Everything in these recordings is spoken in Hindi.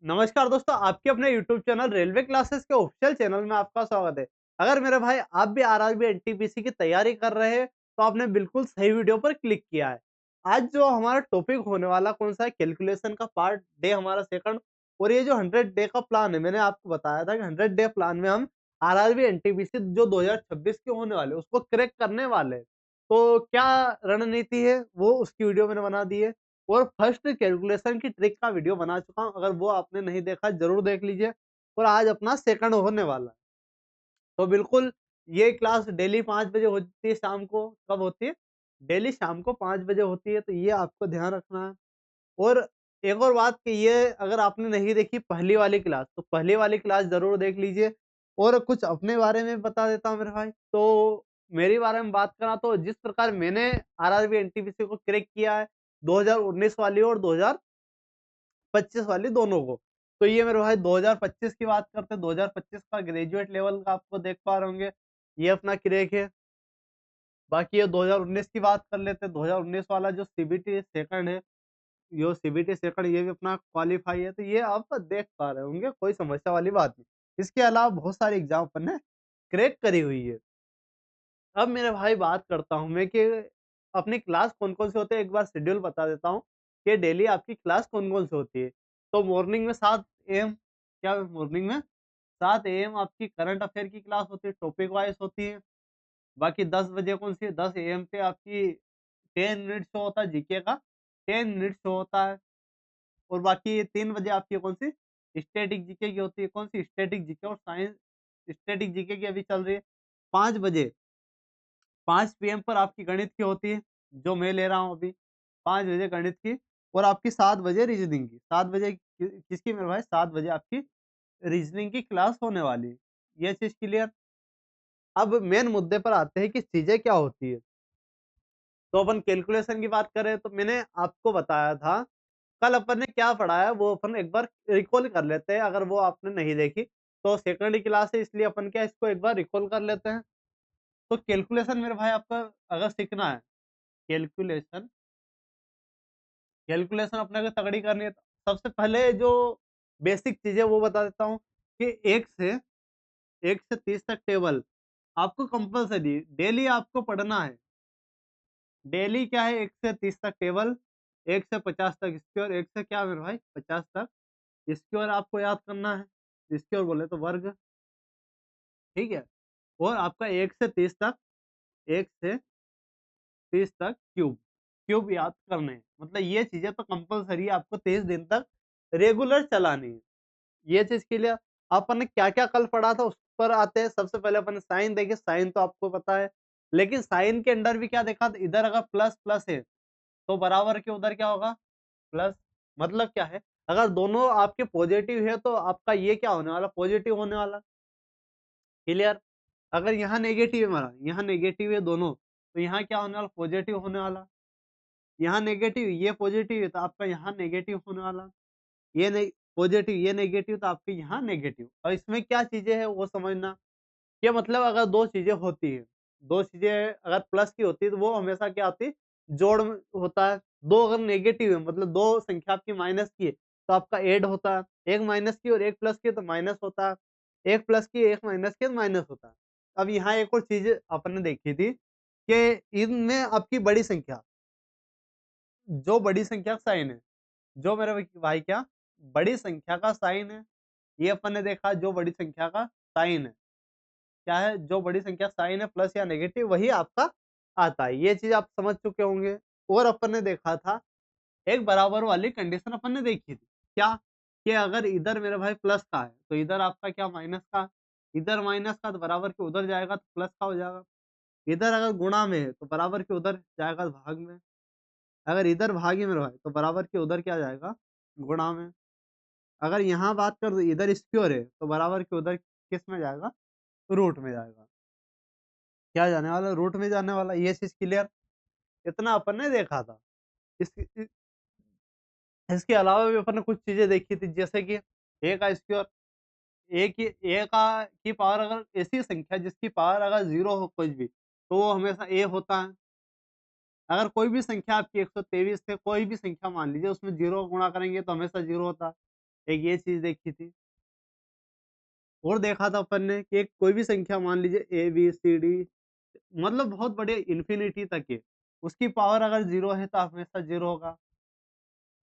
नमस्कार दोस्तों, आपके अपने यूट्यूब चैनल रेलवे क्लासेस के ऑफिशियल चैनल में आपका स्वागत है। अगर मेरे भाई आप भी आरआरबी एनटीपीसी की तैयारी कर रहे हैं, तो आपने बिल्कुल सही वीडियो पर क्लिक किया है। आज जो हमारा टॉपिक होने वाला कौन सा है, कैलकुलेशन का पार्ट डे हमारा सेकंड। और ये जो 100 डे का प्लान है, मैंने आपको बताया था कि 100 डे प्लान में हम आरआरबी एनटीपीसी जो 2026 के होने वाले उसको क्रैक करने वाले हैं। तो क्या रणनीति है वो उसकी वीडियो मैंने बना दी है। और फर्स्ट कैलकुलेशन की ट्रिक का वीडियो बना चुका हूँ, अगर वो आपने नहीं देखा ज़रूर देख लीजिए। और आज अपना सेकंड होने वाला है। तो बिल्कुल ये क्लास डेली 5 बजे होती है शाम को, कब होती है? डेली शाम को 5 बजे होती है, तो ये आपको ध्यान रखना है। और एक और बात कि ये अगर आपने नहीं देखी पहली वाली क्लास, तो पहली वाली क्लास ज़रूर देख लीजिए। और कुछ अपने बारे में बता देता हूँ मेरे भाई, तो मेरे बारे में बात करा तो जिस प्रकार मैंने आरआरबी एनटीपीसी को क्रैक किया है, 2019 वाली और 2025 वाली दोनों को। तो ये मेरे भाई 2025 की बात करते हैं, 2025 का ग्रेजुएट लेवल का आपको देख पा रहे होंगे, ये अपना क्रैक है। बाकी ये 2019 की बात कर लेते हैं, 2019 वाला जो सीबीटी सेकंड है, यो सीबीटी सेकंड ये भी अपना क्वालीफाई है, तो ये आप देख पा रहे होंगे, कोई समस्या वाली बात नहीं। इसके अलावा बहुत सारे एग्ज़ाम अपन ने क्रैक करी हुई है। अब मेरे भाई बात करता हूँ मैं कि अपनी क्लास कौन-कौन से होते हैं, एक बार शेड्यूल बता देता हूँ कि डेली आपकी क्लास कौन-कौन से होती है। तो मॉर्निंग में 7 एएम, क्या मॉर्निंग में 7 एएम आपकी करंट अफेयर की क्लास होती है, टॉपिक वाइज़ होती है। बाकी 10 बजे कौन-सी है, 10 एएम पे आपकी 10 मिनट शो होता है जीके का, 10 मिनट शो होता है। और बाकी 3 बजे आपकी कौन-सी स्टैटिक जीके की होती है, कौन-सी स्टैटिक जीके और साइंस स्टैटिक जीके की अभी चल रही है। 5 बजे 5 पीएम पर आपकी गणित की होती है, जो मैं ले रहा हूँ अभी, 5 बजे गणित की। और आपकी 7 बजे रीज़निंग की। 7 बजे किसकी मेरे भाई? 7 बजे आपकी रीज़निंग की क्लास होने वाली है। ये चीज़ क्लियर? अब मेन मुद्दे पर आते हैं कि चीज़ें क्या होती है। तो अपन कैलकुलेशन की बात करें, तो मैंने आपको बताया था, कल अपन ने क्या पढ़ा है वो अपन एक बार रिकॉल कर लेते हैं, अगर वो आपने नहीं देखी। तो सेकंड ही क्लास है, इसलिए अपन क्या इसको एक बार रिकॉल कर लेते हैं। तो कैलकुलेशन मेरे भाई आपका अगर सीखना है, कैलकुलेशन कैलकुलेशन अपने को तगड़ी करनी है, तो सबसे पहले जो बेसिक चीज़ है वो बता देता हूँ कि 1 से 30 तक टेबल आपको कंपल्सरी डेली आपको पढ़ना है। डेली क्या है, 1 से 30 तक टेबल, 1 से 50 तक स्क्वायर, 1 से क्या मेरे भाई 50 तक स्क्वायर आपको याद करना है। स्क्वायर बोले तो वर्ग, ठीक है? और आपका 1 से 30 तक, 1 से 30 तक क्यूब, क्यूब याद करने हैं। मतलब ये चीज़ें तो कंपल्सरी है, आपको 30 दिन तक रेगुलर चलानी है। ये चीज़ क्लियर। अपन ने क्या-क्या कल पढ़ा था उस पर आते हैं। सबसे पहले अपन ने साइन देखी, साइन तो आपको पता है। लेकिन साइन के अंडर भी क्या देखा था, इधर अगर प्लस प्लस है, तो बराबर के उधर क्या होगा? प्लस। मतलब क्या है, अगर दोनों आपके पॉजिटिव है, तो आपका ये क्या होने वाला? पॉजिटिव होने वाला। क्लियर? अगर यहाँ नेगेटिव है हमारा, यहाँ नेगेटिव है दोनों, तो यहाँ क्या होने वाला? पॉजिटिव होने वाला। यहाँ नेगेटिव, ये पॉजिटिव है, तो आपका यहाँ नेगेटिव होने वाला। ये नहीं पॉजिटिव, ये नेगेटिव, तो आपके यहाँ नेगेटिव। और इसमें क्या चीज़ें हैं वो समझना। ये मतलब अगर 2 चीज़ें होती हैं, 2 चीज़ें अगर प्लस की होती है, तो वो हमेशा क्या होती है? जोड़ में होता है। 2 अगर नेगेटिव है, मतलब 2 संख्या आपकी माइनस की है, तो आपका ऐड होता है। 1 माइनस की और 1 प्लस की है, तो माइनस होता है। 1 प्लस की, 1 माइनस की, तो माइनस होता है। अब यहाँ एक और चीज़ अपन ने देखी थी कि इनमें आपकी बड़ी संख्या, जो बड़ी संख्या का साइन है, जो मेरे भाई क्या बड़ी संख्या का साइन है, ये अपन ने देखा जो बड़ी संख्या का साइन है। क्या है? जो बड़ी संख्या साइन है प्लस या नेगेटिव, वही आपका आता है। ये चीज़ आप समझ चुके होंगे। और अपन ने देखा था, एक बराबर वाली कंडीशन अपन ने देखी थी। क्या? कि अगर इधर मेरे भाई प्लस का है, तो इधर आपका क्या माइनस का, इधर माइनस का तो बराबर के उधर जाएगा तो प्लस का हो जाएगा। इधर अगर गुणा में है, तो बराबर के उधर जाएगा तो भाग में। अगर इधर भाग है मेरे भाई, तो बराबर के उधर क्या जाएगा? गुणा में। अगर यहाँ बात कर दो, इधर स्क्वायर है, तो बराबर के उधर किस में जाएगा? रूट में जाएगा। क्या जाने वाला? रूट में जाने वाला। ये चीज़ क्लियर? इतना अपन ने देखा था। इ इसके अलावा भी अपन ने कुछ चीज़ें देखी थी, जैसे कि a का स्क्वायर, a का की पावर अगर ऐसी संख्या जिसकी पावर अगर 0 हो कुछ भी, तो वो हमेशा a होता है। अगर कोई भी संख्या आपकी 123 से कोई भी संख्या मान लीजिए, उसमें 0 गुणा करेंगे तो हमेशा 0 होता है। एक ये चीज देखी थी। और देखा था अपन ने कि एक कोई भी संख्या मान लीजिए ए बी सी डी, मतलब बहुत बड़े इन्फिनिटी तक है, उसकी पावर अगर जीरो है तो हमेशा जीरो होगा।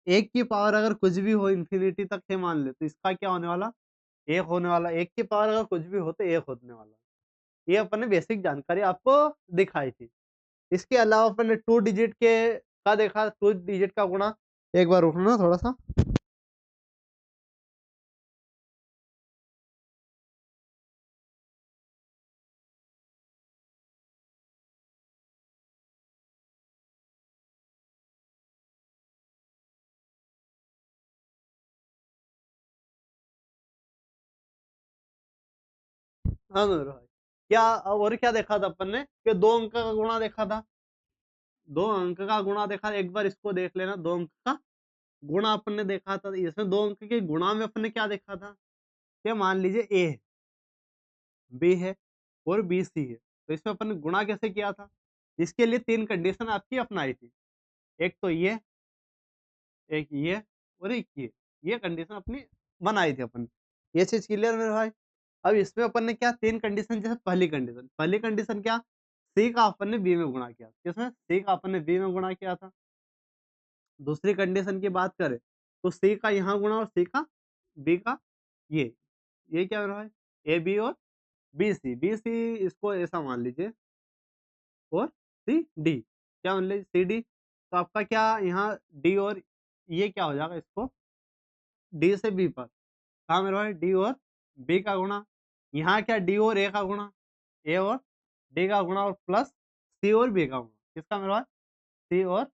एक की पावर अगर कुछ भी हो इन्फिनिटी तक है मान ले, तो इसका क्या होने वाला, एक होने वाला। एक की पावर अगर कुछ भी हो तो एक होने वाला। ये अपन ने बेसिक जानकारी आपको दिखाई थी। इसके अलावा अपन ने टू डिजिट के का देखा, टू डिजिट का गुणा। एक बार रुकना थोड़ा सा। हाँ मेरे भाई, क्या और क्या देखा था अपन ने कि दो अंक का गुणा देखा था। दो अंक का गुणा देखा, एक बार इसको देख लेना। दो अंक का गुणा अपन ने देखा था, इसमें दो अंक के गुणा में अपन ने क्या देखा था कि मान लीजिए ए है, बी है और बी सी है, तो इसमें अपन ने गुणा कैसे किया था। इसके लिए तीन कंडीशन आपकी अपनाई थी। एक तो ये, एक ये और एक ये कंडीशन अपनी बनाई थी अपन। ये चीज क्लियर मेरे भाई। अब इसमें अपन ने क्या तीन कंडीशन, जैसे पहली कंडीशन क्या, सी का अपन ने बी में गुणा किया। किसमें, सी का अपन ने बी में गुणा किया था। दूसरी कंडीशन की बात करें तो सी का यहाँ गुणा और सी का बी का ये क्या मेरे भाई, ए बी और बी सी इसको ऐसा मान लीजिए, और सी डी क्या मान लीजिए, सी डी। तो आपका क्या यहाँ डी और ये क्या हो जाएगा, इसको डी से बी पर, कहा मेरे भाई डी और बी का गुणा। यहाँ क्या डी और ए का गुणा, ए और डी का गुणा और प्लस सी और बी का गुणा। किसका मेरे भाई, सी और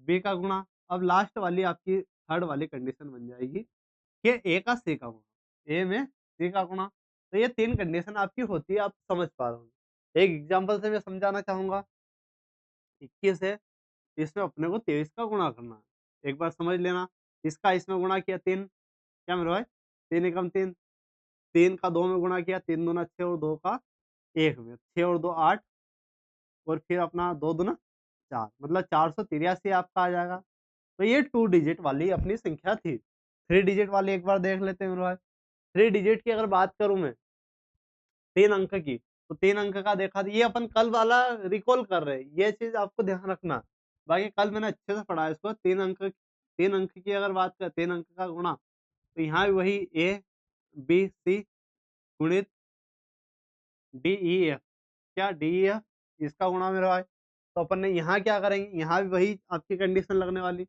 बी का गुणा। अब लास्ट वाली आपकी थर्ड वाली कंडीशन बन जाएगी कि ए का सी का गुणा, ए में सी का गुणा। तो ये तीन कंडीशन आपकी होती है, आप समझ पा रहे हो। एक एग्जांपल से मैं समझाना चाहूंगा। 21 है, इसमें अपने को 23 का गुणा करना है। एक बार समझ लेना। इसका इसमें गुणा किया 3, क्या मेरे भाई 3 एकम 3, 3 का 2 में गुणा किया, 3 दूना 6 और 2 का 1 में, 6 और 2 8, और फिर अपना 2 दूना 4, मतलब 483 आपका आ जाएगा। तो ये टू डिजिट वाली अपनी संख्या थी। थ्री डिजिट वाली एक बार देख लेते हैं मेरे भाई। थ्री डिजिट की अगर बात करूं मैं, 3 अंक की, तो 3 अंक का देखा था, ये अपन कल वाला रिकॉल कर रहे हैं, ये चीज आपको ध्यान रखना। बाकी कल मैंने अच्छे से पढ़ा है इसको। 3 अंक की अगर बात करें, 3 अंक का गुणा, तो यहाँ भी वही ए बी सी गुणित डी ई एफ, क्या डी ई एफ, इसका गुणा मेरा भाई। तो अपन ने यहाँ क्या करेंगे, यहाँ भी वही आपकी कंडीशन लगने वाली।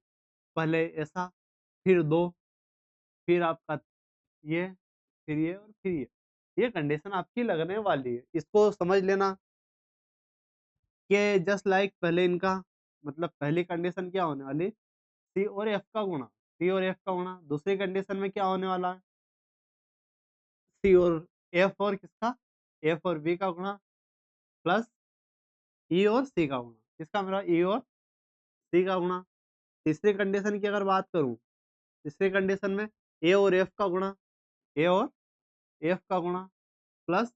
पहले ऐसा, फिर दो, फिर आपका ये, फिर ये और फिर ये कंडीशन आपकी लगने वाली है। इसको समझ लेना कि जस्ट लाइक पहले इनका, मतलब पहली कंडीशन क्या होने वाली, सी और एफ का गुणा, सी और एफ का गुणा। दूसरी कंडीशन में क्या होने वाला है, सी और एफ और किसका, एफ और बी का गुणा, प्लस ई और सी का गुणा। किसका मेरा, ई और सी का गुणा। तीसरी कंडीशन की अगर बात करूं, तीसरी कंडीशन में ए और एफ का गुणा, ए और एफ का गुणा, प्लस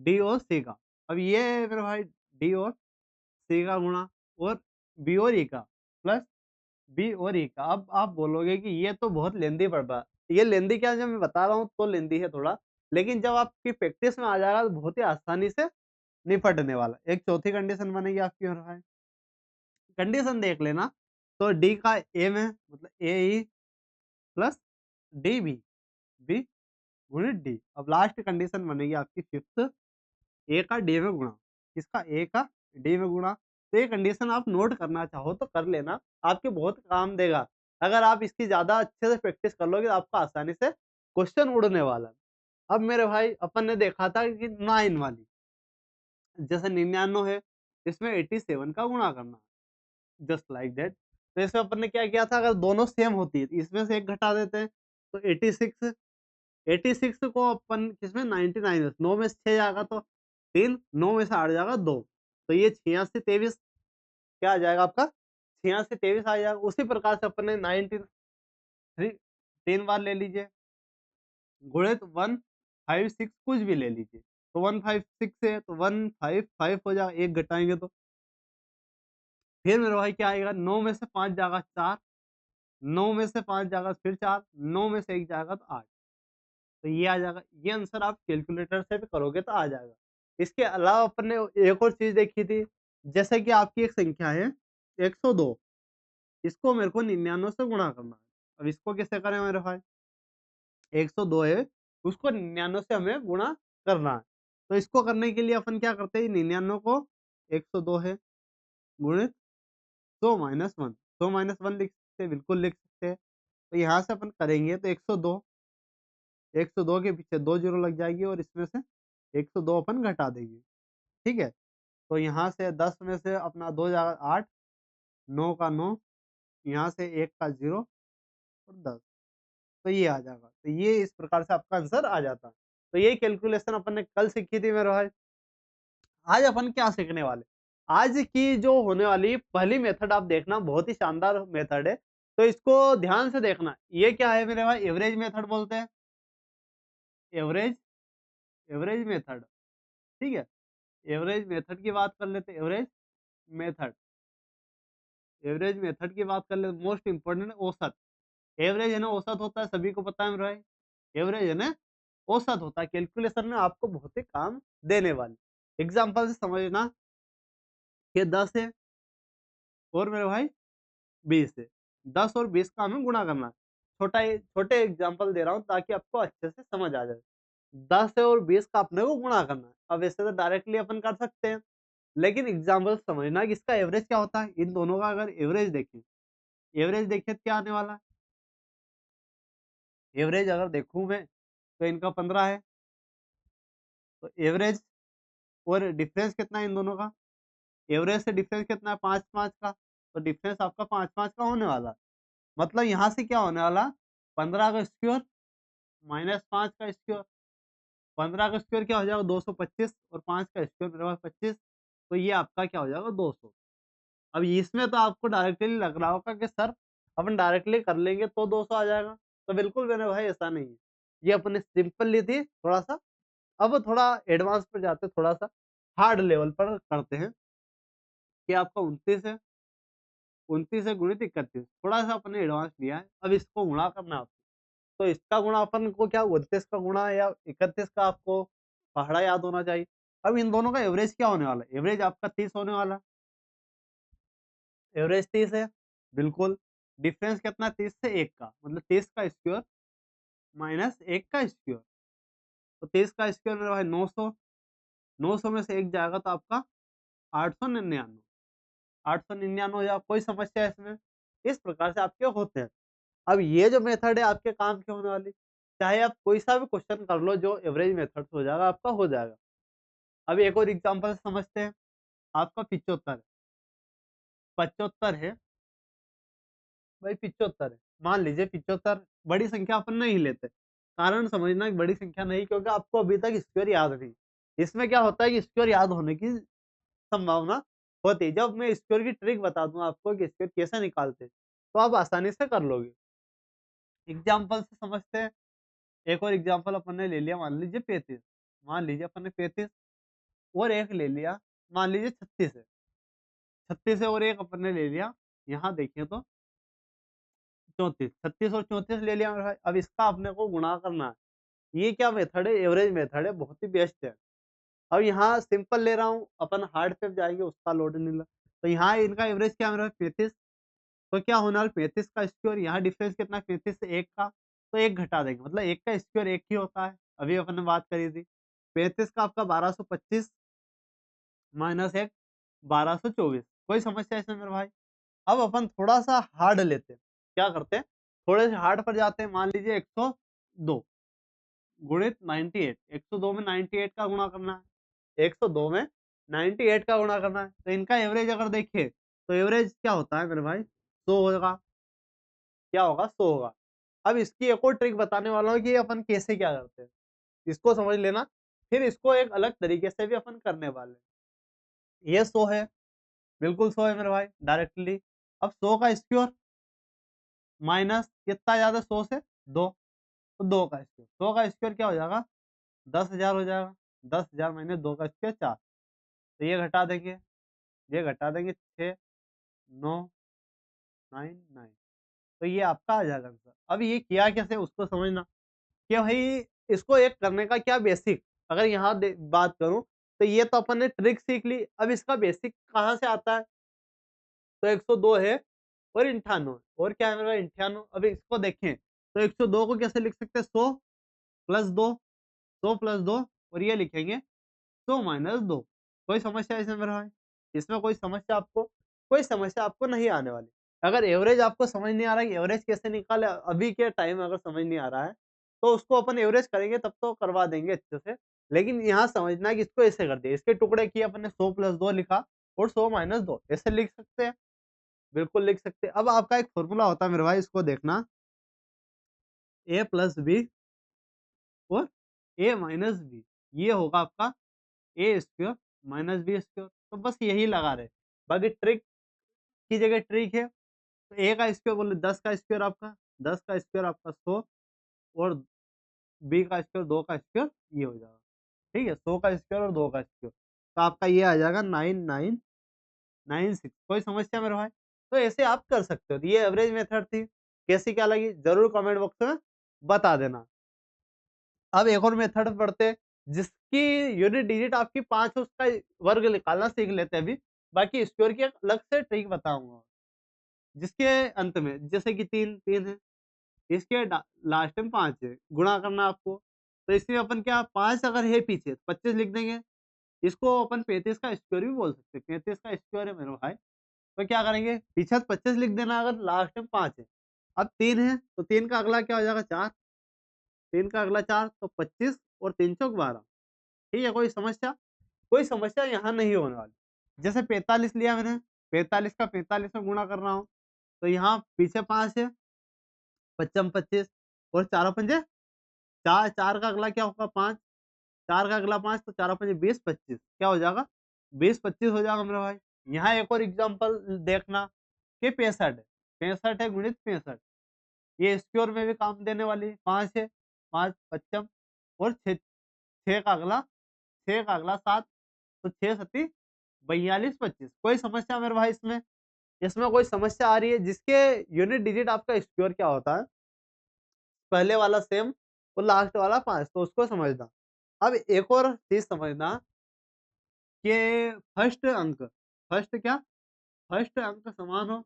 डी और सी का। अब ये मेरे भाई डी और सी का गुणा, और बी और ई का, प्लस बी और ई का। अब आप बोलोगे कि ये तो बहुत लेंदी पड़ रहा है। ये लेंदी क्या, जब मैं बता रहा हूँ तो लेंदी है थोड़ा, लेकिन जब आपकी प्रैक्टिस में आ जाएगा तो बहुत ही आसानी से निपटने वाला। एक चौथी कंडीशन बनेगी आपकी और भाई, कंडीशन देख लेना। तो डी का ए में, मतलब A E plus D B, B गुणित डी। अब लास्ट कंडीशन बनेगी आपकी फिफ्थ, ए का डी में गुणा। किसका, ए का डी में गुणा। तो ये कंडीशन आप नोट करना चाहो तो कर लेना, आपके बहुत काम देगा। अगर आप इसकी ज्यादा अच्छे से प्रैक्टिस कर लोगे तो आपका आसानी से क्वेश्चन उड़ने वाला है। अब मेरे भाई अपन ने देखा था कि 9 वाली, जैसे 99 है, इसमें 87 का गुणा करना, जस्ट लाइक दैट। तो इसमें अपन ने क्या किया था, अगर दोनों सेम होती है तो इसमें से एक घटा देते हैं। तो 86, 86 को अपन किसमें, 99 में, 9 में से 6 जाएगा तो 3, 9 में से 8 जाएगा 2, तो ये 86 23 क्या आ जाएगा आपका, 86 23 आ जाएगा। उसी प्रकार से अपन ने 19 थ्री 3 बार ले लीजिए, गुणित 156 कुछ भी ले लीजिए। तो 156 है तो 155 हो जाएगा, एक घटाएंगे तो। फिर मेरे भाई क्या आएगा, 9 में से 5 जाएगा 4, 9 में से 5 जाएगा फिर 4, 9 में से 1 जाएगा तो 8। तो ये आ जाएगा। ये आंसर आप कैलकुलेटर से भी करोगे तो आ जाएगा। इसके अलावा अपन ने एक और चीज़ देखी थी, जैसे कि आपकी एक संख्या है 102, इसको मेरे को 99 से गुणा करना है। अब इसको कैसे करें मेरे भाई? 102 है, उसको 99 से हमें गुणा करना है। तो इसको करने के लिए अपन क्या करते हैं, 99 को 102 है गुणित 100 माइनस 1, 100 माइनस 1 लिख सकते हैं, बिल्कुल लिख सकते हैं। तो यहाँ से अपन करेंगे तो 102, 102 के पीछे 2 जीरो लग जाएगी और इसमें से 102 अपन घटा देंगे, ठीक है? तो यहाँ से 10 में से अपना 2 जाएगा 8, 9 का 9, यहाँ से 1 का 0 और 10, तो ये आ जाएगा। तो ये इस प्रकार से आपका आंसर आ जाता है। तो यही कैलकुलेशन अपन ने कल सीखी थी मेरे भाई। आज अपन क्या सीखने वाले? आज की जो होने वाली पहली मेथड आप देखना, बहुत ही शानदार मेथड है। तो इसको ध्यान से देखना। ये क्या है मेरे भाई? एवरेज मेथड बोलते हैं। एवरेज एवरेज मेथड, ठीक है? एवरेज मेथड की बात कर लेते हैं। मेथड एवरेज मेथड की बात कर ले, मोस्ट इंपोर्टेंट औसत। एवरेज है ना, औसत होता है, सभी को पता है मेरे भाई। एवरेज है ना, औसत होता है। कैलकुलेशन में आपको बहुत ही काम देने वाले। एग्जांपल से समझना कि 10 है और मेरे भाई 20 है। 10 और 20 का हमें गुणा करना है। छोटे एग्जांपल दे रहा हूँ ताकि आपको अच्छे से समझ आ जाए। 10 है और 20 का अपने को गुणा करना है। अब वैसे तो डायरेक्टली अपन कर सकते हैं, लेकिन एग्जांपल समझना कि इसका एवरेज क्या होता है। इन दोनों का अगर एवरेज देखें तो क्या आने वाला है? एवरेज अगर देखूं मैं तो इनका 15 है। तो एवरेज और डिफरेंस कितना है इन दोनों का? एवरेज से डिफरेंस कितना है? 5-5 का। तो डिफरेंस आपका 5-5 का होने वाला है। मतलब यहाँ से क्या होने वाला? 15 का स्क्वायर माइनस 5 का स्क्वायर। 15 का स्क्वायर क्या हो जाएगा? 225 और 5 का स्क्वायर मेरे पास 25। तो ये आपका क्या हो जाएगा? 200। अब इसमें तो आपको डायरेक्टली लग रहा होगा कि सर अपन डायरेक्टली कर लेंगे तो 200 आ जाएगा। तो बिल्कुल मेरे भाई ऐसा नहीं है। ये अपने सिंपल ली थी थोड़ा सा। अब थोड़ा एडवांस पर जाते हैं, थोड़ा सा हार्ड लेवल पर करते हैं कि आपका 29 है, 29 से गुणित 31, थोड़ा सा अपने एडवांस लिया है। अब इसको गुणा करना है आपको। तो इसका गुणा अपन को क्या 29 का गुणा या 31 का आपको पहाड़ा याद होना चाहिए। अब इन दोनों का एवरेज क्या होने वाला है? एवरेज आपका 30 होने वाला है। एवरेज 30 है, बिल्कुल। डिफरेंस कितना है? 30 से 1 का, मतलब 30 का स्क्वायर माइनस 1 का स्क्वायर। तो 30 का स्क्वायर मेरा भाई 900, 900 में से 1 जाएगा तो आपका 899, 899 हो जाएगा। कोई समस्या है इसमें? इस प्रकार से आपके होते हैं। अब ये जो मेथड है आपके काम की होने वाली। चाहे आप कोई सा भी क्वेश्चन कर लो, जो एवरेज मेथड से हो जाएगा आपका हो जाएगा। अब एक और एग्जांपल समझते हैं। आपका 75 है, 75 है भाई, 75 है। मान लीजिए 75 बड़ी संख्या अपन नहीं लेते। कारण समझना कि बड़ी संख्या नहीं, क्योंकि आपको अभी तक स्क्वायर याद नहीं। इसमें क्या होता है कि स्क्वायर याद होने की संभावना होती है। जब मैं स्क्वायर की ट्रिक बता दूं आपको कि स्क्वायर कैसे निकालते हैं, तो आप आसानी से कर लोगे। एग्जाम्पल से समझते हैं। एक और एग्जाम्पल अपन ने ले लिया, मान लीजिए 35। मान लीजिए अपन ने 35 और एक ले लिया, मान लीजिए 36 है। 36 है और एक अपन ने ले लिया, यहाँ देखिए तो 34। 36 और 34 ले लिया मेरे भाई। अब इसका अपने को गुणा करना है। ये क्या मेथड है? एवरेज मेथड है, बहुत ही बेस्ट है। अब यहाँ सिंपल ले रहा हूँ, अपन हार्ड पे जाएंगे, उसका लोड नहीं ला। तो यहाँ इनका एवरेज क्या मेरा 35। तो क्या होने वाला? 35 का स्क्वायर, यहाँ डिफरेंस कितना है? 35 से 1 का, तो 1 घटा देंगे, मतलब 1 का स्क्वायर 1 ही होता है। अभी अपन ने बात करी थी। 35 का आपका 1225 माइनस 1 1224। कोई समस्या इसमें मेरे भाई? अब अपन थोड़ा सा हार्ड लेते हैं। क्या करते हैं? थोड़े से हार्ड पर जाते हैं। मान लीजिए 102 गुणित 98। 102 में 98 का गुणा करना है। 102 में 98 का गुणा करना है। तो इनका एवरेज अगर देखें तो एवरेज क्या होता है मेरे भाई? 100 होगा। क्या होगा? 100 होगा। अब इसकी एक और ट्रिक बताने वाला हूँ कि अपन कैसे क्या करते हैं। इसको समझ लेना, फिर इसको एक अलग तरीके से भी अपन करने वाले हैं। ये 100 है, बिल्कुल 100 है मेरे भाई, डायरेक्टली। अब 100 का स्क्वायर माइनस कितना ज्यादा 100 से? 2। तो 2 का स्क्वायर, 100 का स्क्वायर क्या हो जाएगा? 10,000 हो जाएगा। 10,000 माइनस 2 का स्क्वायर 4। तो ये घटा देंगे, 6 9 9 9। तो ये आपका आ जाएगा आंसर। अब ये किया कैसे उसको समझना कि भाई इसको एक करने का क्या बेसिक, अगर यहाँ बात करूं तो ये तो अपन ने ट्रिक सीख ली। अब इसका बेसिक कहाँ से आता है, तो 102 है और 98 और क्या है मेरा 98। अब इसको देखें तो 102 को कैसे लिख सकते हैं, 100 प्लस 2, 100 प्लस 2 और ये लिखेंगे 100 माइनस 2। कोई समस्या इसमें मेरा भाई, इसमें कोई समस्या आपको नहीं आने वाली। अगर एवरेज आपको समझ नहीं आ रहा है कि एवरेज कैसे निकाले अभी के टाइम में, अगर समझ नहीं आ रहा है तो उसको अपन एवरेज करेंगे तब तो करवा देंगे अच्छे से। लेकिन यहाँ समझना है कि इसको ऐसे कर दिया, इसके टुकड़े किए अपन ने 100 प्लस 2 लिखा और 100 माइनस 2 ऐसे लिख सकते हैं, बिल्कुल लिख सकते हैं। अब आपका एक फॉर्मूला होता है मेरे भाई, इसको देखना, ए प्लस बी और ए माइनस बी, ये होगा आपका ए स्क्वायर माइनस बी स्क्वायर। तो बस यही लगा रहे, बाकी ट्रिक की जगह ट्रिक है। तो ए का स्क्वायर बोले 10 का स्क्वायर आपका, 10 का स्क्वायर आपका 100 और बी का स्क्वायर 2 का स्क्वायर ये हो जाएगा। ठीक है, 100 का स्क्वायर और 2 का स्क्वायर, तो आपका ये आ जाएगा 9996। कोई समस्या मेरे भाई? तो ऐसे आप कर सकते हो। तो ये एवरेज मेथड थी, कैसी क्या लगी जरूर कमेंट बॉक्स में बता देना। अब एक और मेथड पढ़ते हैं जिसकी यूनिट डिजिट आपकी 5 है, उसका वर्ग निकालना सीख लेते हैं अभी। बाकी स्क्वायर की एक अलग से ट्रिक बताऊंगा जिसके अंत में, जैसे कि 3 3 है, इसके लास्ट में 5 है, गुणा करना आपको। तो इसमें अपन क्या 5 अगर है पीछे तो 25 लिख देंगे। इसको अपन 35 का स्क्वायर भी बोल सकते हैं, 35 का स्क्वायर है मेरे भाई। तो क्या करेंगे, पीछे 25 लिख देना अगर लास्ट में 5 है। अब 3 है तो 3 का अगला क्या हो जाएगा 4, 3 का अगला 4 तो 25 और 3 चौक 12। ठीक है, कोई समस्या यहाँ नहीं होने वाली। जैसे 45 लिया मैंने, 45 का 45 में गुणा कर रहा हूँ, तो यहाँ पीछे 5 है, पच्चम 25 और चारों पंजे 4, 4 का अगला क्या होगा 5, 4 का अगला 5 तो चारों पंजे 20 25 क्या हो जाएगा 20 25 हो जाएगा मेरे भाई। यहाँ एक और एग्जांपल देखना कि 65 है, 65 है गुणित 65, ये स्क्वायर में भी काम देने वाली 5 है, 5 पच्चम और 6, 6 का अगला 6 का अगला 7 तो 6 सती 42 25। कोई समस्या मेरे भाई इसमें? इसमें कोई समस्या आ रही है? जिसके यूनिट डिजिट आपका स्क्वायर क्या होता है, पहले वाला सेम और लास्ट वाला 5, तो उसको समझना। अब एक और चीज समझना कि फर्स्ट क्या फर्स्ट अंक समान हो,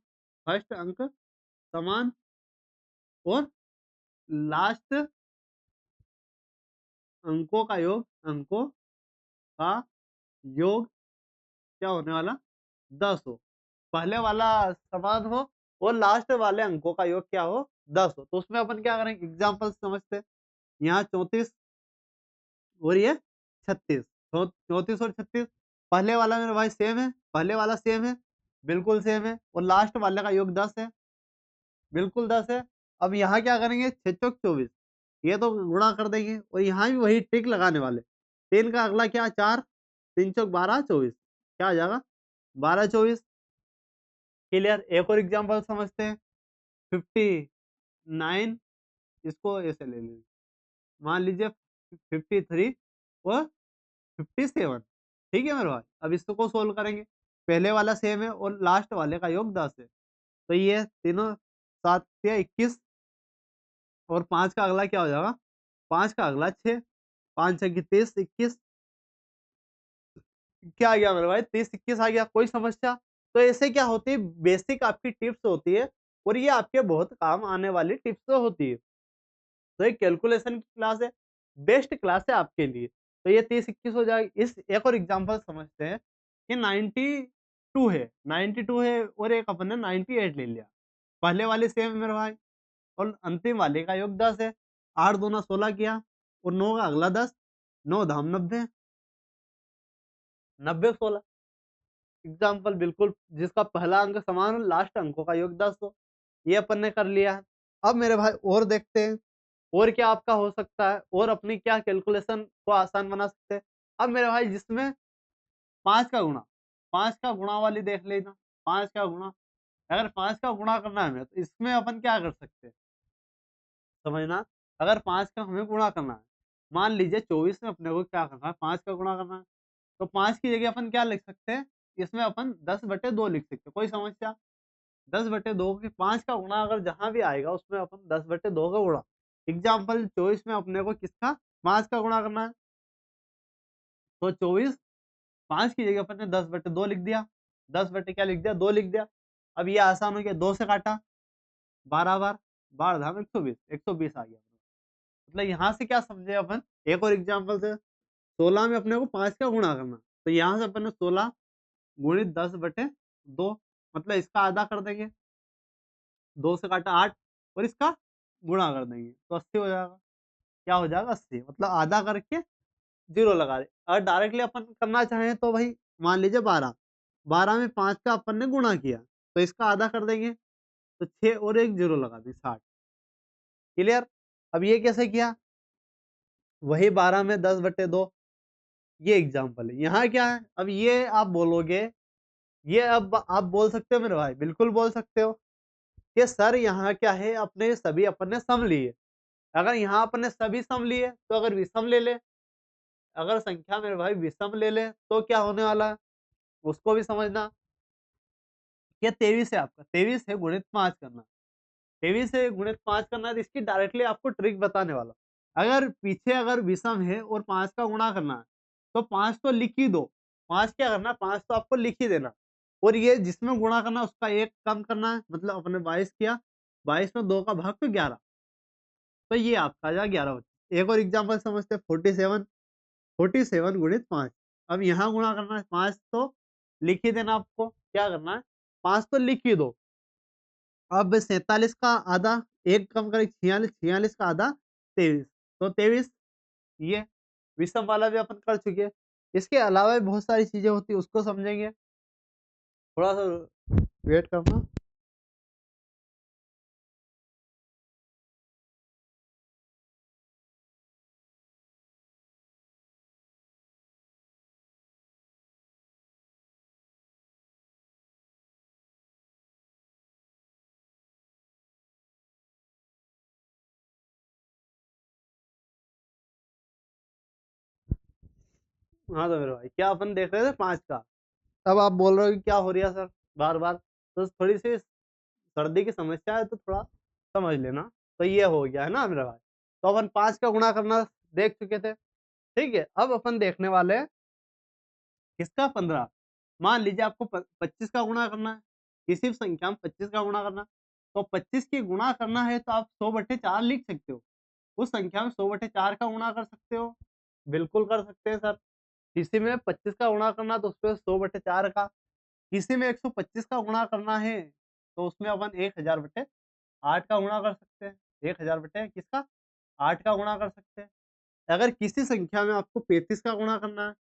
फर्स्ट अंक समान और लास्ट अंकों का योग क्या होने वाला 10 हो। पहले वाला समान हो और लास्ट वाले अंकों का योग क्या हो 10 हो। तो उसमें अपन क्या करेंगे, एग्जाम्पल समझते हैं। यहाँ 34 और ये 36, 34 और 36, पहले वाला मेरे भाई सेम है, पहले वाला सेम है, बिल्कुल सेम है, और लास्ट वाले का योग 10 है, बिल्कुल 10 है। अब यहाँ क्या करेंगे 6 चौक 24, ये तो गुणा कर देंगे और यहाँ भी वही ट्रिक लगाने वाले। 3 का अगला क्या 4, 3 चौक 12 24 क्या आ जाएगा 12 24। क्लियर? एक और एग्जांपल समझते हैं। 59, इसको ऐसे ले लीजिए, मान लीजिए 53 और 57। ठीक है मेरे भाई, अब इसको सोल्व करेंगे, पहले वाला सेम है और लास्ट वाले का योग 10 है, तो ये तीनों 7 या 21 और 5 का अगला क्या हो जाएगा 5 का अगला 6, 5 6 30 21 क्या आ गया मेरे भाई 30 21 आ गया। कोई समस्या? तो ऐसे क्या होती है, बेसिक आपकी टिप्स होती है और ये आपके बहुत काम आने वाली टिप्स होती है। तो एक कैलकुलेशन की क्लास है, बेस्ट क्लास है आपके लिए। तो ये 30 21 हो जाएगा। इस एक और एग्जांपल समझते हैं कि 92 है, 92 है और एक अपन ने 98 ले लिया, पहले वाले सेम है मेरे भाई और अंतिम वाले का योग 10 है। 8 दूना 16 किया और 9 का अगला 10, 9 धाम 90, 90 16 एग्जाम्पल बिल्कुल, जिसका पहला अंक समान हो लास्ट अंकों का योग 10 हो। ये अपन ने कर लिया है। अब मेरे भाई और देखते हैं और क्या आपका हो सकता है और अपनी क्या कैलकुलेशन को आसान बना सकते हैं। अब मेरे भाई जिसमें 5 का गुणा, 5 का गुणा वाली देख लेना, 5 का गुणा, अगर 5 का गुणा करना है हमें तो इसमें अपन क्या कर सकते हैं समझना। अगर 5 का हमें गुणा करना है, मान लीजिए 24 में अपने को क्या करना है 5 का गुणा करना है, तो 5 की जगह अपन क्या लिख सकते हैं, इसमें अपन 10/2 लिख सकते हैं। कोई समस्या? 10/2 के 5 का गुणा अगर जहां भी आएगा उसमें अपन 10/2 का गुणा। एग्जाम्पल 24 में अपने को किसका 5 का गुणा करना है, तो 24 5 की जगह अपन ने 10/2 लिख दिया, 10 बटे क्या लिख दिया 2 लिख दिया। अब ये आसान हो गया, 2 से काटा 12 बार, 12 धाम 120, 120 आ गया। मतलब यहाँ से क्या समझे अपन, एक और एग्जाम्पल से 16 में अपने को 5 का गुणा करना, तो यहाँ से अपन ने 16 गुणित 10/2, मतलब इसका आधा कर देंगे, 2 से काटा 8 और इसका गुणा कर देंगे तो 80 हो जाएगा। क्या हो जाएगा 80, मतलब आधा करके जीरो लगा दे। अगर डायरेक्टली अपन करना चाहें तो भाई मान लीजिए 12, 12 में 5 का अपन ने गुणा किया तो इसका आधा कर देंगे, तो 6 और एक जीरो लगा दें 60। क्लियर। अब ये कैसे किया, वही 12 में 10/2, ये एग्जाम्पल है। यहाँ क्या है, अब ये आप बोलोगे, ये अब आप बोल सकते हो मेरे भाई, बिल्कुल बोल सकते हो कि सर यहाँ क्या है, अपने सभी अपन ने सम लिए। अगर यहाँ अपन ने सभी सम लिए तो अगर विषम ले ले, अगर संख्या मेरे भाई विषम ले ले तो क्या होने वाला है, उसको भी समझना। ये 23 है, आपका 23 है गुणित 5 करना, 23 से गुणित 5 करना है, तो इसकी डायरेक्टली आपको ट्रिक बताने वाला। अगर पीछे अगर विषम है और 5 का गुणा करना है तो 5 तो लिख ही दो, 5 क्या करना है, 5 तो आपको लिख ही देना, और ये जिसमें गुणा करना है उसका एक कम करना है, मतलब अपने 22 किया, 22 में 2 का भाग तो 11, तो ये आपका आ जाएगा 11 बचे। एक और एग्जाम्पल समझते हैं, 47, 47 गुणित 5। अब यहाँ गुणा करना है, 5 तो लिख ही देना, आपको क्या करना है 5 तो लिख ही दो। अब 47 का आधा एक कम करें 46, 46 का आधा 23, तो 23 ये विषम वाला भी अपन कर चुके हैं। इसके अलावा भी बहुत सारी चीजें होती है, उसको समझेंगे, थोड़ा सा वेट करना। हाँ तो मेरे भाई क्या अपन देख रहे थे 5 का, तब आप बोल रहे हो कि क्या हो रहा है सर बार बार, तो थोड़ी सी सर्दी की समस्या है तो थोड़ा समझ लेना। तो ये हो गया है ना मेरा भाई, तो अपन 5 का गुणा करना देख चुके थे, ठीक है। अब अपन देखने वाले हैं किसका 15। मान लीजिए आपको 25 का गुणा करना है, किसी भी संख्या में 25 का गुणा करना, तो 25 की गुणा करना है तो आप 100/4 लिख सकते हो, उस संख्या में 100/4 का गुणा कर सकते हो, बिल्कुल कर सकते हैं सर। किसी में 25 का गुणा करना तो उसपे 100/4 का, किसी में 125 का गुणा करना है तो उसमें अपन 1000/8 का गुणा कर सकते हैं, 1000 बटे किसका 8 का गुणा कर सकते हैं। अगर किसी संख्या में आपको 35 का गुणा करना है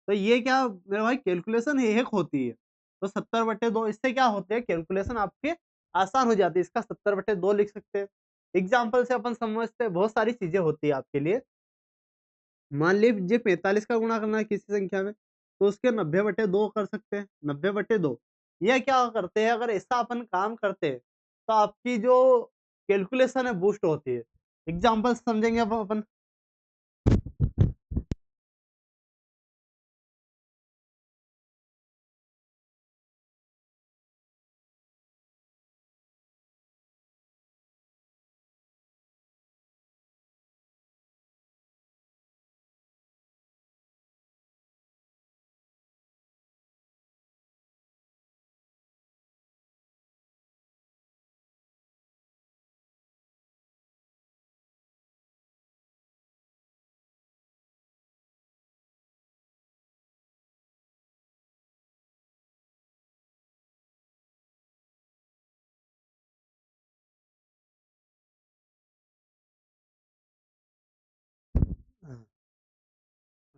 तो ये क्या मेरे भाई कैलकुलेशन एक होती है, तो 70/2 इससे क्या होते हैं कैलकुलेशन आपके आसान हो जाती है, इसका 70/2 लिख सकते हैं। एग्जाम्पल से अपन समझते हैं, बहुत सारी चीजें होती है आपके लिए। मान लीजिए 45 का गुणा करना है किसी संख्या में तो उसके 90/2 कर सकते हैं, 90/2। यह क्या करते हैं, अगर ऐसा अपन काम करते हैं तो आपकी जो कैलकुलेशन है बूस्ट होती है। एग्जाम्पल समझेंगे अब अपन।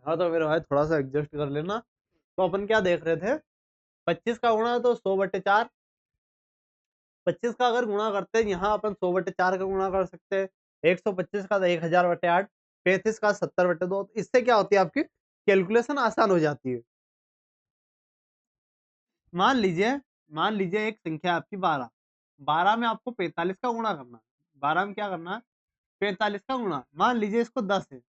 हाँ तो मेरे भाई थोड़ा सा एडजस्ट कर लेना। तो अपन क्या देख रहे थे, 25 का गुणा तो 100/4, 25 का अगर गुणा करते हैं यहाँ अपन 100/4 का गुणा कर सकते हैं, 125 का तो 1000/8, 35 का 70/2, इससे क्या होती है आपकी कैलकुलेशन आसान हो जाती है। मान लीजिए, मान लीजिए एक संख्या है आपकी 12, 12 में आपको 45 का गुणा करना है, 12 में क्या करना है 45 का गुणा, मान लीजिए इसको 10 है।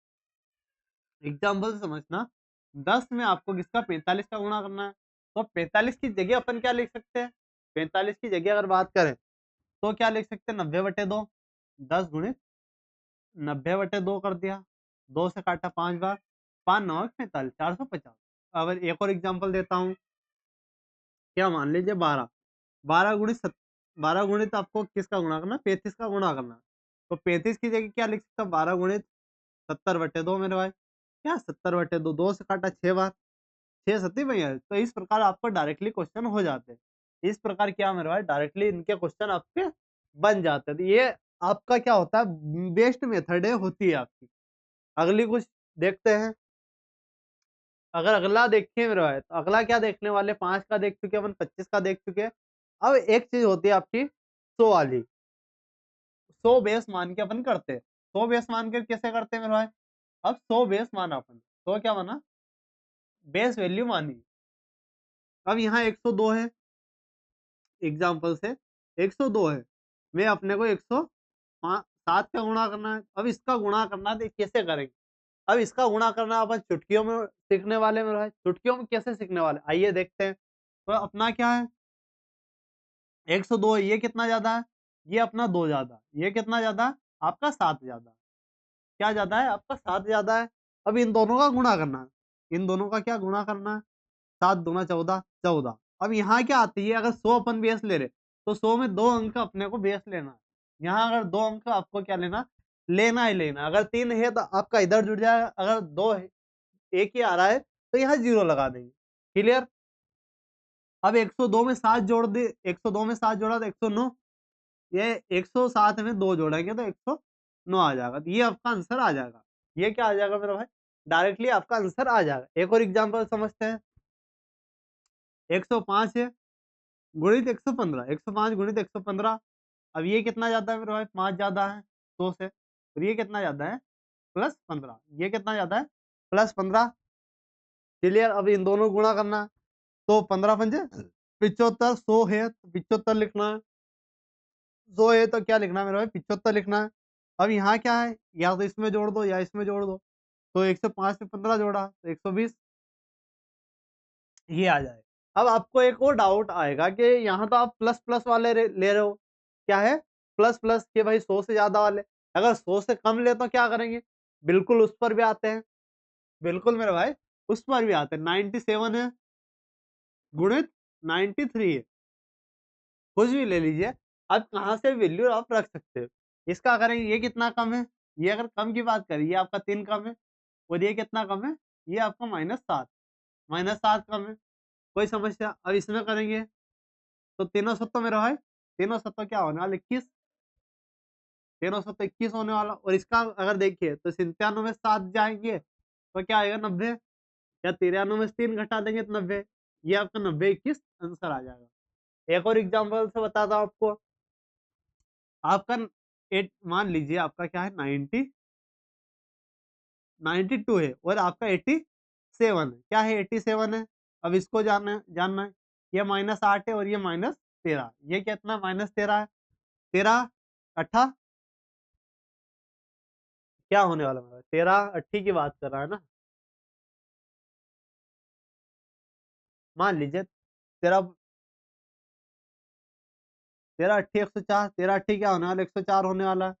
एग्जाम्पल से समझना, 10 में आपको किसका 45 का गुणा करना है, तो 45 की जगह अपन क्या लिख सकते हैं, 45 की जगह अगर बात करें तो क्या लिख सकते हैं, 90/2, 10 गुणित 90/2 कर दिया, 2 से काटा 5 बार, 5 9 45, 450। अब एक और एग्जांपल देता हूँ, क्या मान लीजिए 12, 12 गुणित 12 गुणित आपको किसका गुणा करना है, 35 का गुणा करना है। तो 35 की जगह क्या लिख सकता हूँ, 12 गुणित 70/2 मेरे भाई, क्या 70/2, 2 से काटा 6 बार, 6 सत्ती भैया। तो इस प्रकार आपको डायरेक्टली क्वेश्चन हो जाते हैं। इस प्रकार क्या मेरे भाई डायरेक्टली इनके क्वेश्चन आपके बन जाते हैं। तो ये आपका क्या होता है, बेस्ट मेथड है होती है आपकी। अगली कुछ देखते हैं। अगर अगला देखिए मेरे भाई, तो अगला क्या देखने वाले, 5 का देख चुके अपन, 25 का देख चुके। अब एक चीज होती है आपकी 100 वाली, 100 बेस मान के अपन करते हैं। 100 बेस मान के कैसे करते हैं मेरे भाई, अब 100 बेस माना अपन, तो क्या माना, बेस वैल्यू मानी। अब यहाँ 102 है, एग्जाम्पल से 102 है, मैं अपने को 107 का गुणा करना है। अब इसका गुणा करना है, तो कैसे करेंगे। अब इसका गुणा करना अपन चुटकियों में सीखने वाले में भाई, चुटकियों में कैसे सीखने वाले, आइए देखते हैं। तो अपना क्या है, 102 है, ये कितना ज्यादा है, ये अपना 2 ज्यादा, ये कितना ज्यादा है, आपका 7 ज्यादा। क्या ज्यादा है, आपका 7 ज्यादा है। अब इन दोनों का गुणा करना है, इन दोनों का क्या गुणा करना है, 7 दूना 14, 14। अब यहाँ क्या आती है, अगर 100 अपन बेस ले रहे, तो 100 में 2 अंक अपने को बेस लेना है। यहाँ अगर 2 अंक आपको क्या लेना, लेना ही लेना। अगर 3 है तो आपका इधर जुड़ जाएगा, अगर 2 है, एक ही आ रहा है, तो यहाँ 0 लगा देंगे। क्लियर। अब 102 में 7 जोड़ दे, 102 में 7 जोड़ा तो 109, ये 107 में 2 जोड़ेंगे तो 109 आ जाएगा। तो ये आपका आंसर आ जाएगा। ये क्या आ जाएगा मेरा भाई, डायरेक्टली आपका आंसर आ जाएगा। एक और एग्जांपल समझते हैं। 105 है गुणित 115, 105 गुणित 115। अब ये कितना ज्यादा है मेरे भाई, 5 ज्यादा है 100 से, और ये कितना ज्यादा है, +15। ये कितना ज्यादा है, +15। क्लियर। अब इन दोनों को गुणा करना है, तो 15 पंजे 75, 100 है तो 75 लिखना है, 100 है तो क्या लिखना है मेरे भाई, 75 लिखना है। अब यहाँ क्या है, या तो इसमें जोड़ दो या इसमें जोड़ दो। तो 105 में 15 जोड़ा तो 120, ये आ जाए। अब आपको एक और डाउट आएगा कि यहाँ तो आप प्लस प्लस वाले ले रहे हो, क्या है, प्लस प्लस के भाई 100 से ज्यादा वाले। अगर 100 से कम ले तो क्या करेंगे, बिल्कुल उस पर भी आते हैं, बिल्कुल मेरे भाई उस पर भी आते हैं। 97 है गुणित 93 है, कुछ भी ले लीजिए, आप कहाँ से वैल्यू आप रख सकते हो। इसका करेंगे, ये कितना कम है, ये अगर कम की बात करें, ये आपका 3 कम है, और ये कितना कम है, ये आपका -7, -7 कम है, कोई समस्या। अब इसमें करेंगे तो तीनों सत्तो मेरा भाई, तीनों सत्तो क्या होने वाला, 21, तीनों सत्तो 21 होने वाला। और इसका अगर देखिए तो 97 में 7 जाएंगे तो क्या आएगा, 90। या 93 में से 3 घटा देंगे तो 90। ये आपका 90 21 आंसर आ जाएगा। एक और एग्जांपल से बताता हूँ आपको। आपका एट मान लीजिए, आपका क्या है 92 है, और आपका 87 है, क्या है 87 है। अब इसको जानना है, ये -8 है और ये -13, ये कितना -13 है, 13 अट्ठा क्या होने वाला मेरा, 13 अट्ठी की बात कर रहा है ना। मान लीजिए तेरा, 13 अट्ठी 104, 13 अट्ठी क्या होने वाला, 104 होने वाला है।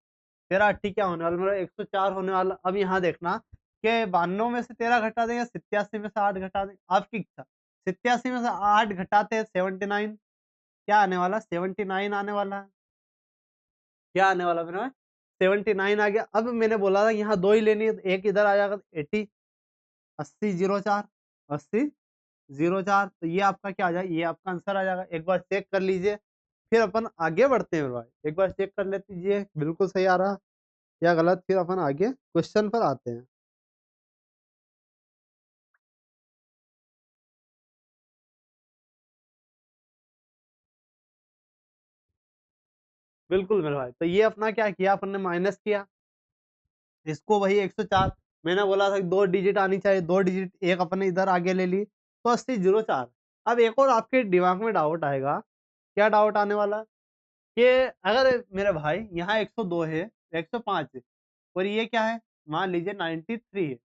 13 अट्ठी क्या होने वाला मेरा, 104 होने वाला। अब यहाँ देखना कि 92 में से 13 घटा देंगे, 87 में से 8 घटा देंगे, आपकी इच्छा। 87 में से 8 घटाते हैं 79, क्या आने वाला, 79 आने वाला है। क्या आने वाला मेरा, 79 आ गया। अब मैंने बोला था यहाँ 2 ही लेनी है, तो एक इधर आ जाएगा, 80, 80 04, 80 04। तो ये आपका क्या आ जाएगा, ये आपका आंसर आ जाएगा। एक बार चेक कर लीजिए, फिर अपन आगे बढ़ते हैं मेरे भाई। एक बार चेक कर लेते लीजिए बिल्कुल सही आ रहा या गलत, फिर अपन आगे क्वेश्चन पर आते हैं। बिल्कुल मेरे भाई, तो ये अपना क्या किया अपन ने, माइनस किया, इसको वही 104। मैंने बोला था कि 2 डिजिट आनी चाहिए, 2 डिजिट एक अपने इधर आगे ले ली, तो 80 04। अब एक और आपके दिमाग में डाउट आएगा, क्या डाउट आने वाला, कि अगर मेरे भाई यहाँ 102 है, 105 है, और ये क्या है, मान लीजिए 93 है।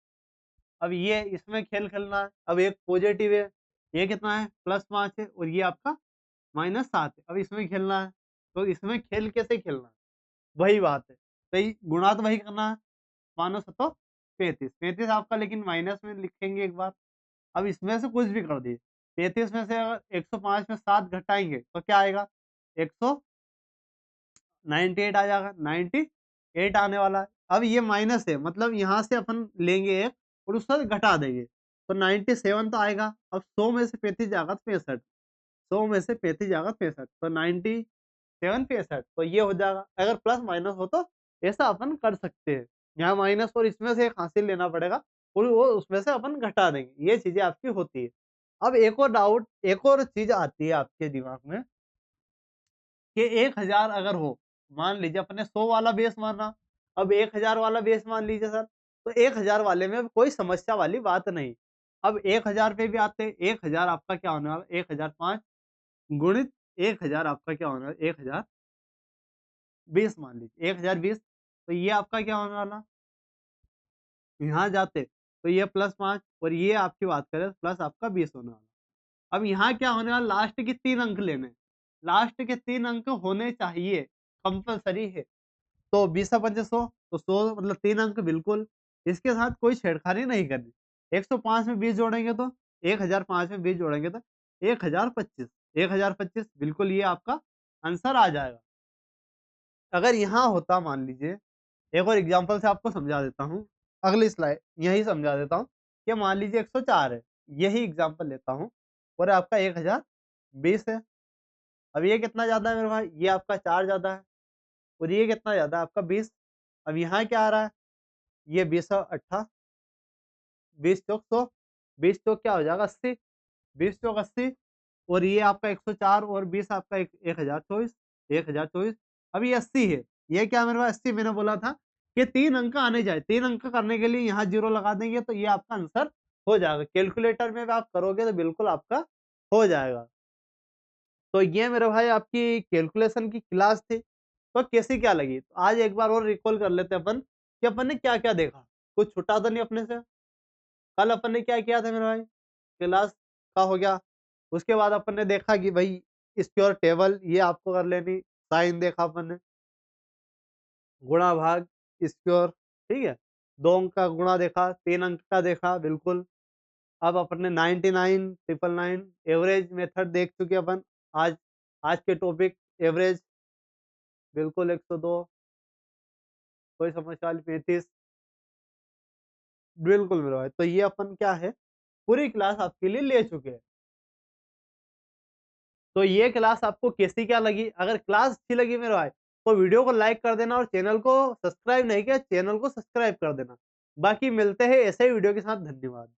अब ये इसमें खेल खेलना है। अब एक पॉजिटिव है, ये कितना है, +5 है, और ये आपका -7 है। अब इसमें खेलना है, तो इसमें खेल कैसे खेलना है? वही बात है। तो ये गुणा तो वही करना है, मानो सतो 35, 35 आपका लेकिन माइनस में लिखेंगे एक बार। अब इसमें से कुछ भी कर दिए, 35 में से अगर 105 में 7 घटाएँगे तो क्या आएगा? 198 आ जाएगा, 98 आने वाला है। अब ये माइनस है, मतलब यहाँ से अपन लेंगे 1 और उससे घटा देंगे, तो 97 तो आएगा। अब 100 में से 35 जाएगा तो 65, 100 में से 35 जाएगा 65, तो 97 65, तो ये हो जाएगा। अगर प्लस माइनस हो तो ऐसा अपन कर सकते हैं। यहाँ माइनस और इसमें से एक हासिल लेना पड़ेगा और वो उसमें से अपन घटा देंगे। ये चीज़ें आपकी होती है। अब एक और चीज़ आती है आपके दिमाग में कि 1000 अगर हो, मान लीजिए अपने 100 वाला बेस माना, अब 1000 वाला बेस मान लीजिए सर, तो 1000 वाले में कोई समस्या वाली बात नहीं। अब 1000 पे भी आते हैं, 1000 आपका क्या होने वाला है? 1005 गुणित 1000 आपका क्या होने वाला है? 1020 मान लीजिए, 1020, तो ये आपका क्या होने वाला? यहाँ जाते, तो ये +5 और ये आपकी बात करें प्लस आपका 20 होने वाला। अब यहाँ क्या होने वाला? लास्ट के 3 अंक लेने हैं। लास्ट के 3 अंक होने चाहिए, कंपल्सरी है। तो 20 से 5 100, तो 100 मतलब 3 अंक बिल्कुल। इसके साथ कोई छेड़खानी नहीं करनी। 105 में 20 जोड़ेंगे तो 1005 में 20 जोड़ेंगे तो 1025, 1025 बिल्कुल ये आपका आंसर आ जाएगा। अगर यहाँ होता मान लीजिए, एक और एग्ज़ाम्पल से आपको समझा देता हूँ। अगली स्लाइड यही समझा देता हूँ कि मान लीजिए 104 है, यही एग्ज़ाम्पल लेता हूँ और आपका 1020 है। अब ये कितना ज़्यादा है मेरे भाई? ये आपका 4 ज़्यादा है और ये कितना ज़्यादा है? आपका 20। अब यहाँ क्या आ रहा है? ये 20 और 20 चौक 100, 20 चौक क्या हो जाएगा 80, 20 चौक 80 और ये आपका 104 और 20 आपका एक 1024, 1024। अब ये 80 है, ये क्या मेरे पास 80 मैंने बोला था कि 3 अंक आने चाहिए, 3 अंक करने के लिए यहाँ 0 लगा देंगे तो ये आपका आंसर हो जाएगा। कैलकुलेटर में भी आप करोगे तो बिल्कुल आपका हो जाएगा। तो ये मेरे भाई आपकी कैलकुलेशन की क्लास थी। तो कैसी क्या लगी? तो आज एक बार और रिकॉल कर लेते हैं अपन कि अपन ने क्या-क्या देखा? कुछ छूटा तो नहीं अपने से? कल अपन ने क्या किया था मेरे भाई? क्लास का हो गया। उसके बाद अपन ने देखा कि भाई स्क्वायर टेबल ये आपको कर लेनी, साइन देखा अपन ने, गुणा भाग, स्क्वायर, ठीक है? 2 अंक का गुणा देखा, 3 अंक का देखा बिल्कुल। अब अपन ने 99, 999 एवरेज मेथड देख चुके अपन। आज आज के टॉपिक एवरेज बिल्कुल 102, कोई समस्या वाली 35, बिल्कुल मेरे भाई। तो ये अपन क्या है, पूरी क्लास आपके लिए ले चुके हैं। तो ये क्लास आपको कैसी क्या लगी? अगर क्लास अच्छी लगी मेरे भाई, तो वीडियो को लाइक कर देना और चैनल को सब्सक्राइब नहीं किया, चैनल को सब्सक्राइब कर देना। बाकी मिलते हैं ऐसे ही वीडियो के साथ, धन्यवाद।